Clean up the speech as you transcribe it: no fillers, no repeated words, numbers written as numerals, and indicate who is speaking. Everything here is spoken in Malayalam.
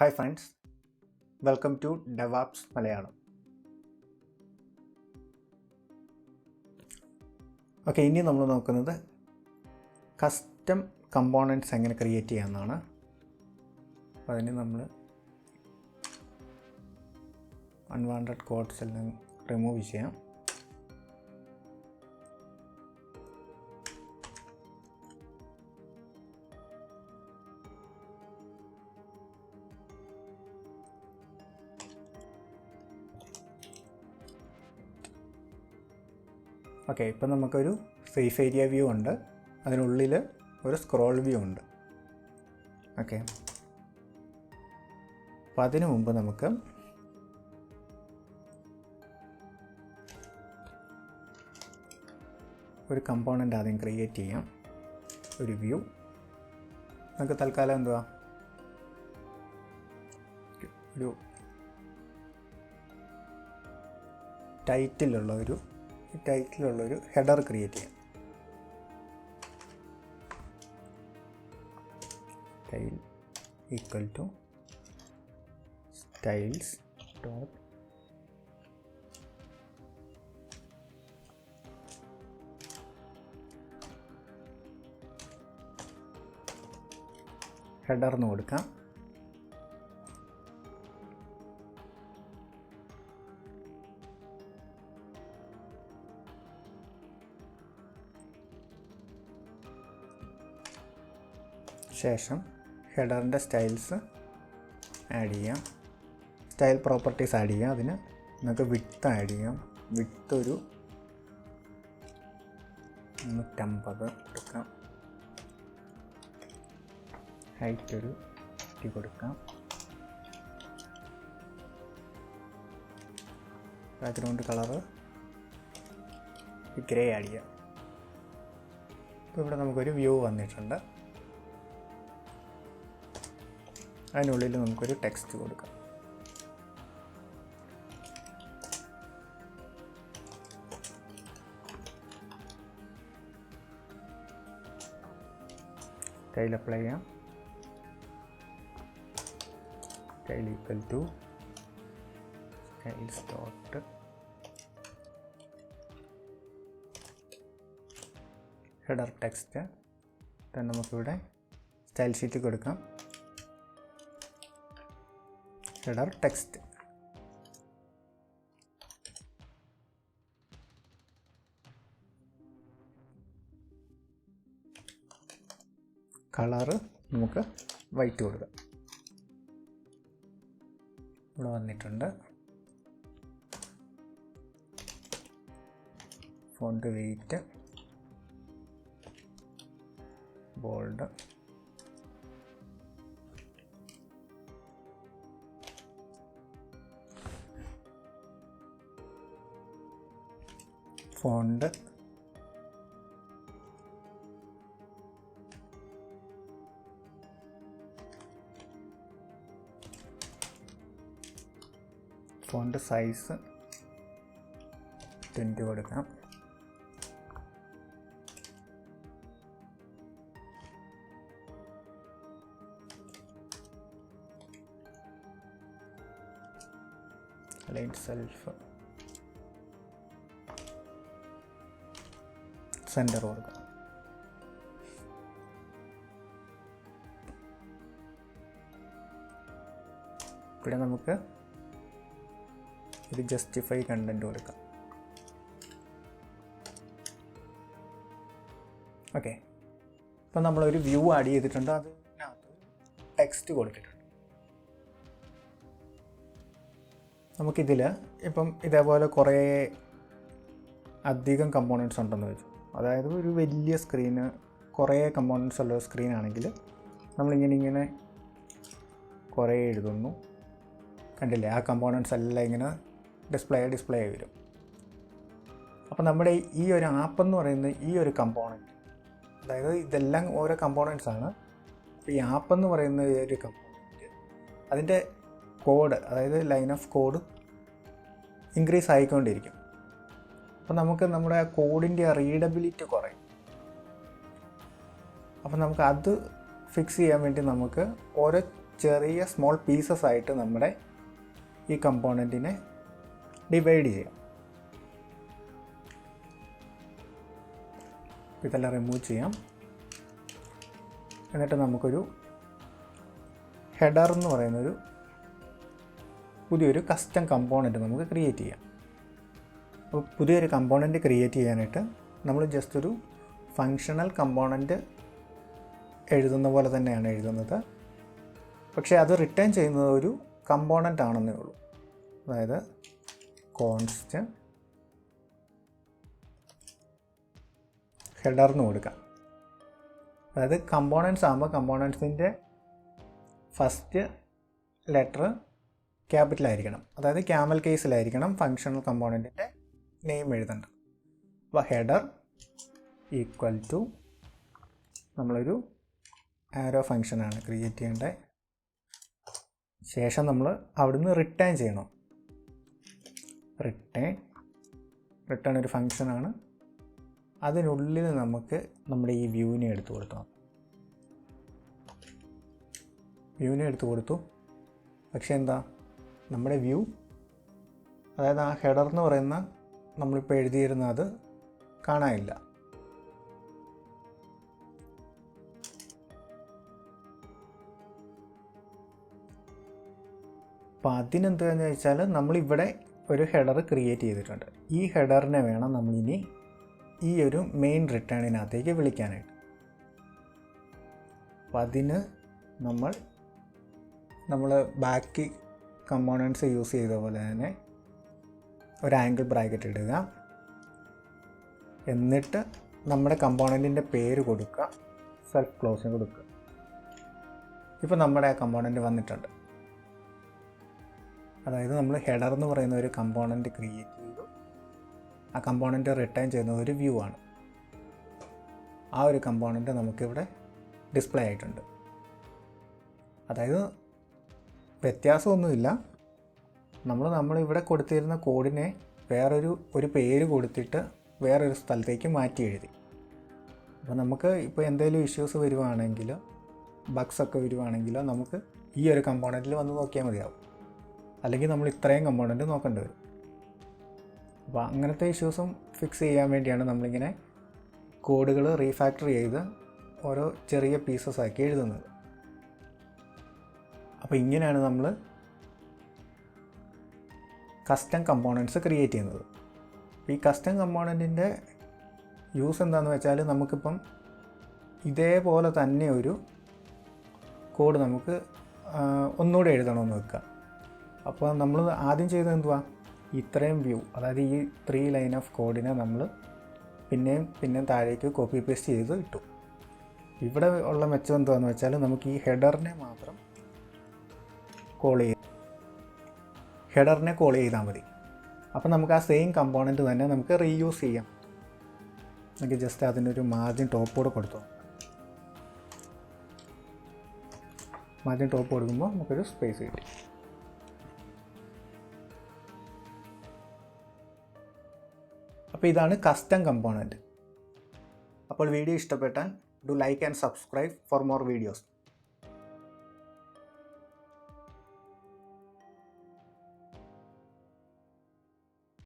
Speaker 1: Hi friends, welcome to DevOps Malayalam. Okay, ഇനി നമ്മൾ നോക്കുന്നത് കസ്റ്റം കമ്പോണൻറ്റ്സ് എങ്ങനെ ക്രിയേറ്റ് ചെയ്യാമെന്നാണ്. അപ്പോൾ അതിന് നമ്മൾ അൺവാണ്ടഡ് കോഡ്സ് എല്ലാം റിമൂവ് ചെയ്യാം. ഓക്കെ, ഇപ്പം നമുക്കൊരു സേഫ് ഏരിയ വ്യൂ ഉണ്ട്, അതിനുള്ളിൽ ഒരു സ്ക്രോൾ വ്യൂ ഉണ്ട്. ഓക്കെ, അപ്പോൾ അതിനു മുമ്പ് നമുക്ക് ഒരു കമ്പോണൻ്റ് ആദ്യം ക്രിയേറ്റ് ചെയ്യാം. ഒരു വ്യൂ നമുക്ക് തൽക്കാലം എന്തുവാ ഒരു ടൈറ്റിലുള്ളൊരു ഹെഡർ ക്രിയേറ്റ് ചെയ്യാം. style equal to styles dot header എന്ന് കൊടുക്കാം. ശേഷം ഹെഡറിൻ്റെ സ്റ്റൈൽസ് ആഡ് ചെയ്യാം, സ്റ്റൈൽ പ്രോപ്പർട്ടീസ് ആഡ് ചെയ്യാം. അതിന് നമുക്ക് വിഡ്ത്ത് ആഡ് ചെയ്യാം. വിഡ്ത്ത് ഒരു 350 കൊടുക്കാം. ഹൈറ്റ് ഒരു 50 കൊടുക്കാം. ബാക്ക്ഗ്രൗണ്ട് കളറ് ഗ്രേ ആഡ് ചെയ്യാം. ഇപ്പോൾ ഇവിടെ നമുക്കൊരു വ്യൂ വന്നിട്ടുണ്ട്. അതിനുള്ളിൽ നമുക്കൊരു ടെക്സ്റ്റ് കൊടുക്കാം. സ്റ്റൈൽ അപ്ലൈ ചെയ്യാം. Style equal to styles dot header text. then നമുക്കിവിടെ സ്റ്റൈൽ ഷീറ്റ് കൊടുക്കാം. Header text. കളറ് നമുക്ക് വൈറ്റ് കൊടുക്കാം. ഇവിടെ വന്നിട്ടുണ്ട്. Font weight bold. Font size 20 കൊടുക്കാം. അലൈൻ സെൽഫ് സെൻറ്റർ കൊടുക്കാം. ഇവിടെ നമുക്ക് ഒരു ജസ്റ്റിഫൈ കണ്ടന്റ് കൊടുക്കാം. ഓക്കെ, ഇപ്പം നമ്മളൊരു വ്യൂ ആഡ് ചെയ്തിട്ടുണ്ട്. അതിനകത്ത് ടെക്സ്റ്റ് കൊടുത്തിട്ടുണ്ട്. നമുക്കിതിൽ ഇപ്പം ഇതേപോലെ കുറേ അധികം കമ്പോണൻറ്റ്സ് ഉണ്ടെന്ന് വെച്ചു. അതായത് ഒരു വലിയ സ്ക്രീന്, കുറേ കമ്പോണൻറ്റ്സ് ഉള്ള സ്ക്രീനാണെങ്കിൽ നമ്മളിങ്ങനെ കുറേ എഴുതുന്നു. കണ്ടില്ലേ, ആ കമ്പോണൻറ്റ്സ് എല്ലാം ഇങ്ങനെ ഡിസ്പ്ലേ വരും. അപ്പോൾ നമ്മുടെ ഈ ഒരു ആപ്പ് എന്ന് പറയുന്നത് ഈ ഒരു കമ്പോണൻറ്റ്, അതായത് ഇതെല്ലാം ഓരോ കമ്പോണൻറ്റ്സ് ആണ്. അപ്പോൾ ഈ ആപ്പ് എന്ന് പറയുന്ന ഈ ഒരു കമ്പോണൻറ്റ്, അതിൻ്റെ കോഡ്, അതായത് ലൈൻ ഓഫ് കോഡ് ഇൻക്രീസ് ആയിക്കൊണ്ടിരിക്കും. അപ്പോൾ നമുക്ക് നമ്മുടെ കോഡിൻ്റെ റീഡബിലിറ്റി കുറയും. അപ്പോൾ നമുക്ക് അത് ഫിക്സ് ചെയ്യാൻ വേണ്ടി നമുക്ക് ഓരോ ചെറിയ സ്മോൾ പീസസ് ആയിട്ട് നമ്മുടെ ഈ കമ്പോണൻറ്റിനെ ഡിവൈഡ് ചെയ്യാം. ഇതെല്ലാം റിമൂവ് ചെയ്യാം. എന്നിട്ട് നമുക്കൊരു ഹെഡർ എന്ന് പറയുന്നൊരു പുതിയൊരു കസ്റ്റം കമ്പോണൻറ്റ് നമുക്ക് ക്രിയേറ്റ് ചെയ്യാം. അപ്പോൾ പുതിയൊരു കമ്പോണൻറ്റ് ക്രിയേറ്റ് ചെയ്യാനായിട്ട് നമ്മൾ ജസ്റ്റ് ഒരു ഫങ്ഷണൽ കമ്പോണൻറ്റ് എഴുതുന്ന പോലെ തന്നെയാണ് എഴുതുന്നത്. പക്ഷേ അത് റിട്ടേൺ ചെയ്യുന്നത് ഒരു കമ്പോണൻ്റ് ആണെന്നേ ഉള്ളൂ. അതായത് കോൺസ്റ്റ് ഹെഡർന്ന് കൊടുക്കാം. അതായത് കമ്പോണൻസ് ആകുമ്പോൾ കമ്പോണൻസിൻ്റെ ഫസ്റ്റ് ലെറ്റർ ക്യാപിറ്റലായിരിക്കണം. അതായത് ക്യാമൽ കേസിലായിരിക്കണം ഫങ്ഷണൽ കമ്പോണൻറ്റിൻ്റെ നെയിം എഴുതേണ്ടത്. അപ്പോൾ ഹെഡർ ഈക്വൽ ടു നമ്മളൊരു ആരോ ഫങ്ഷനാണ് ക്രിയേറ്റ് ചെയ്യേണ്ടത്. ശേഷം നമ്മൾ അവിടുന്ന് റിട്ടേൺ ചെയ്യണം. റിട്ടേൺ ഒരു ഫങ്ഷനാണ്. അതിനുള്ളിൽ നമുക്ക് നമ്മുടെ ഈ വ്യൂവിനെ എടുത്തു കൊടുക്കണം. വ്യൂവിനെ എടുത്തു കൊടുത്തു. പക്ഷേ എന്താ, നമ്മുടെ വ്യൂ, അതായത് ആ ഹെഡർ എന്ന് പറയുന്ന നമ്മളിപ്പോൾ എഴുതിയിരുന്ന അത് കാണാനില്ല. അപ്പോൾ അതിനെന്താണെന്ന് വെച്ചാൽ നമ്മളിവിടെ ഒരു ഹെഡർ ക്രിയേറ്റ് ചെയ്തിട്ടുണ്ട്. ഈ ഹെഡറിനെ വേണം നമ്മളിനി ഈ ഒരു മെയിൻ റിട്ടേണിനകത്തേക്ക് വിളിക്കാനായിട്ട്. അപ്പം അതിന് നമ്മൾ ബാക്കി കമ്പോണൻസ് യൂസ് ചെയ്ത പോലെ തന്നെ ഒരു ആംഗിൾ ബ്രാക്കറ്റ് ഇടുക. എന്നിട്ട് നമ്മുടെ കമ്പോണൻറ്റിൻ്റെ പേര് കൊടുക്കുക, സെൽഫ് ക്ലോസിങ് കൊടുക്കുക. ഇപ്പോൾ നമ്മുടെ ആ കമ്പോണൻറ്റ് വന്നിട്ടുണ്ട്. അതായത് നമ്മൾ ഹെഡർ എന്ന് പറയുന്ന ഒരു കമ്പോണൻറ്റ് ക്രിയേറ്റ് ചെയ്തു. ആ കമ്പോണൻറ്റ് റിട്ടേൺ ചെയ്യുന്നത് ഒരു വ്യൂ ആണ്. ആ ഒരു കമ്പോണൻറ്റ് നമുക്കിവിടെ ഡിസ്പ്ലേ ആയിട്ടുണ്ട്. അതായത് വ്യത്യാസമൊന്നുമില്ല. നമ്മളിവിടെ കൊടുത്തിരുന്ന കോഡിനെ ഒരു പേര് കൊടുത്തിട്ട് വേറൊരു സ്ഥലത്തേക്ക് മാറ്റി എഴുതി. അപ്പോൾ നമുക്ക് ഇപ്പോൾ എന്തെങ്കിലും ഇഷ്യൂസ് വരുവാണെങ്കിലോ ബഗ്സൊക്കെ വരുവാണെങ്കിലോ നമുക്ക് ഈ ഒരു കമ്പോണൻറ്റിൽ വന്ന് നോക്കിയാൽ മതിയാവും. അല്ലെങ്കിൽ നമ്മൾ ഇത്രയും കമ്പോണൻറ്റ് നോക്കേണ്ടി വരും. അപ്പോൾ അങ്ങനത്തെ ഇഷ്യൂസും ഫിക്സ് ചെയ്യാൻ വേണ്ടിയാണ് നമ്മളിങ്ങനെ കോഡുകൾ റീഫാക്ടർ ചെയ്ത് ഓരോ ചെറിയ പീസസ് ആക്കി എഴുതുന്നത്. അപ്പോൾ ഇങ്ങനെയാണ് നമ്മൾ കസ്റ്റം കമ്പോണൻറ്റ്സ് ക്രിയേറ്റ് ചെയ്യുന്നത്. ഈ കസ്റ്റം കമ്പോണൻറ്റിൻ്റെ യൂസ് എന്താണെന്ന് വെച്ചാൽ നമുക്കിപ്പം ഇതേപോലെ തന്നെ ഒരു കോഡ് നമുക്ക് ഒന്നുകൂടെ എഴുതണമെന്ന് വെക്കുക. അപ്പോൾ നമ്മൾ ആദ്യം ചെയ്തത് എന്തുവാ, ഇത്രയും വ്യൂ, അതായത് ഈ 3 ലൈൻ ഓഫ് കോഡിനെ നമ്മൾ പിന്നെയും താഴേക്ക് കോപ്പി പേസ്റ്റ് ചെയ്ത് ഇട്ടു. ഇവിടെ ഉള്ള മെച്ചം എന്താണെന്ന് വെച്ചാൽ നമുക്ക് ഈ ഹെഡറിനെ മാത്രം കോൾ ചെയ്താൽ മതി. അപ്പോൾ നമുക്ക് ആ സെയിം കമ്പോണൻറ്റ് തന്നെ നമുക്ക് റീയൂസ് ചെയ്യാം. നമുക്ക് ജസ്റ്റ് അതിനൊരു മാർജിൻ ടോപ്പോടെ കൊടുത്തു. മാർജിൻ ടോപ്പ് കൊടുക്കുമ്പോൾ നമുക്കൊരു സ്പേസ് കിട്ടി. അപ്പോൾ ഇതാണ് കസ്റ്റം കമ്പോണൻറ്റ്. അപ്പോൾ വീഡിയോ ഇഷ്ടപ്പെട്ടാൽ do like and subscribe for more videos.